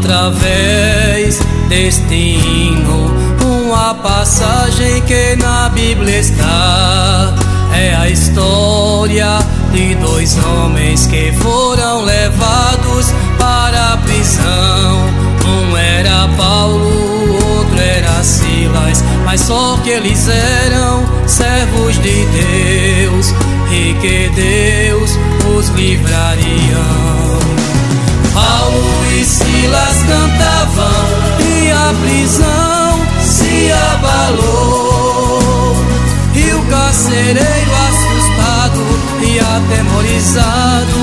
através deste hino, uma passagem que na Bíblia está. É a história de dois homens que foram levados para a prisão. Um era Paulo, outro era Silas, mas só que eles eram servos de Deus e que Deus os livraria. Paulo e Silas cantavam e a prisão se abalou, e o carcereiro assustado e atemorizado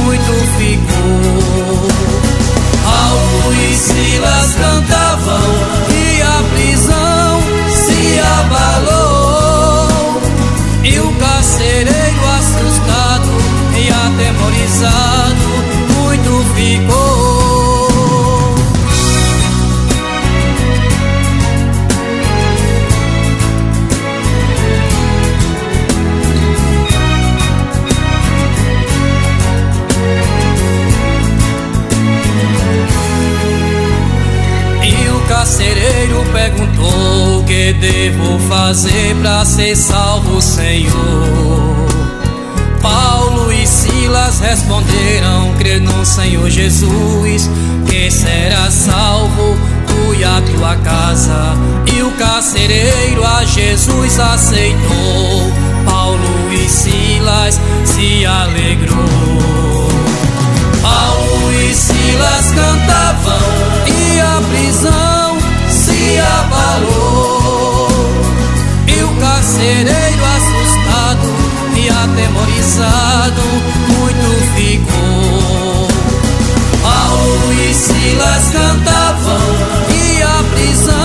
muito ficou. Paulo e Silas cantavam e a prisão se abalou, e o carcereiro assustado e atemorizado muito ficou. E o carcereiro perguntou: o que devo fazer para ser salvo, Senhor? Paulo e Silas responderam: crê no Senhor Jesus, que será salvo, tu e a tua casa. E o carcereiro a Jesus aceitou. Paulo e Silas se alegrou. Paulo e Silas cantavam e a prisão se abalou, e o carcereiro assustado e atemorizado muito ficou. Paulo e Silas cantavam e a prisão